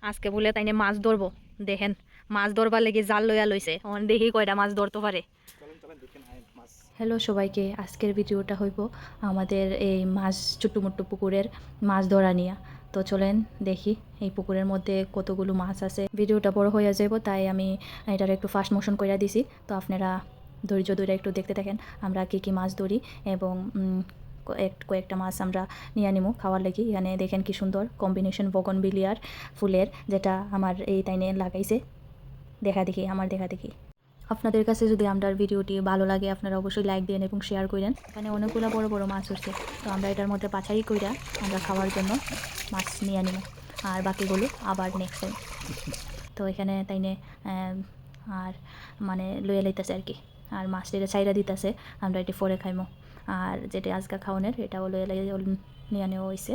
আজকে বলে তাইনে মাছ ধরবো। দেখেন মাছ ধরবার লেগে জাল লইয়া লইছে, দেখি কয়টা মাছ ধরতে পারে। হ্যালো সবাইকে, আজকের ভিডিওটা হইব আমাদের এই মাছ ছোট্টমোট্ট পুকুরের মাছ ধরা নিয়ে। তো চলেন দেখি এই পুকুরের মধ্যে কতগুলো মাছ আছে। ভিডিওটা বড় হয়ে যাব, তাই আমি এটার একটু ফাস্ট মোশন করে দিছি। তো আপনারা ধৈর্য ধরে একটু দেখতে থাকেন আমরা কী কী মাছ ধরি, এবং কয়েকটা মাছ আমরা নিয়ে নিমু খাওয়ার লাগি। এখানে দেখেন কি সুন্দর কম্বিনেশন বগনভিলিয়ার ফুলের, যেটা আমার এই তাইনে লাগাইছে। দেখা দেখি আপনাদের কাছে যদি আমার ভিডিওটি ভালো লাগে আপনারা অবশ্যই লাইক দিন এবং শেয়ার করেন। এখানে অনেকগুলো বড় বড় মাছ উঠছে, তো আমরা এটার মধ্যে বাছাই কইরা আমরা খাওয়ার জন্য মাছ নিয়ে নিব, আর বাকিগুলো আবার নেক্সট টাইম। তো এখানে তাইনে আর মানে লইয়া লইতেছে আর কি, আর মাছটিরে চাইরা দিতেছে, আমরা এটি পরে খাইমো। আর যেটা আজকা খাওয়ানোর এটাও লইয়া নিয়ে নেওয়া হয়েছে।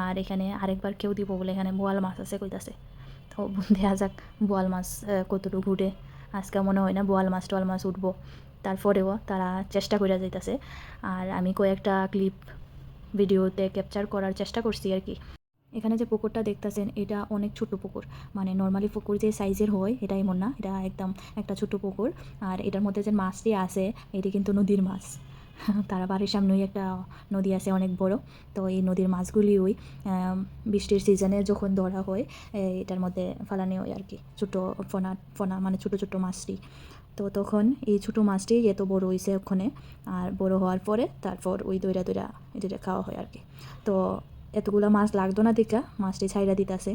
আর এখানে আরেকবার কেউ দিব বলে এখানে বোয়াল মাছ আছে কইতাছে। তো দেখা যাক বোয়াল মাছ কতটুকু উঠে। আজকে মনে হয় না বোয়াল মাছ উঠবো, তারপরেও তারা চেষ্টা করে যাইতেছে। আর আমি কয়েকটা ক্লিপ ভিডিওতে ক্যাপচার করার চেষ্টা করছি আর কি। এখানে যে পুকুরটা দেখতেছেন এটা অনেক ছোট পুকুর, মানে নর্মালি পুকুর যে সাইজের হয় এটা এমন না, এটা একদম একটা ছোট পুকুর। আর এটার মধ্যে যে মাছটি আছে এটি কিন্তু নদীর মাছ। তারা বাড়ির সামনেই একটা নদী আছে অনেক বড়। তো এই নদীর মাছগুলি ওই বৃষ্টির সিজনে যখন ধরা হয় এটার মধ্যে ফালানি হয় আর কি, ছোটো ফোনা ফোনা মানে ছোটো ছোটো মাছটি। তো তখন এই ছোটো মাছটি এত বড় হয়েছে ওখানে, আর বড় হওয়ার পরে তারপর ওই দইরা দইরা এটা খাওয়া হয় আর কি। তো এতগুলো মাছ লাগতো না দেখা মাছটি ছাইরা দিতেছে।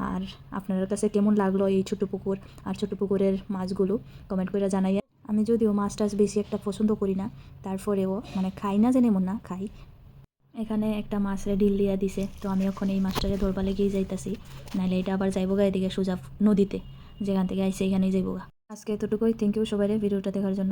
আর আপনাদের কাছে কেমন লাগলো এই ছোটো পুকুর আর ছোটো পুকুরের মাছগুলো কমেন্ট করে জানাই। আমি যদিও মাছ টাছ বেশি একটা পছন্দ করি না, তারপরেও মানে খাই না জেনে এমন না, খাই। এখানে একটা মাছরে ডিল দিয়া দিছে, তো আমি ওখানে এই মাছটারে ধরবা লেগেই যাইতাছি, নাহলে এটা আবার যাইবো গা এদিকে সোজা নদীতে, যেখান থেকে আইসে এখানেই যাইবো গা। আজকে এতটুকুই, থ্যাংক ইউ সবাই ভিডিওটা দেখার জন্য।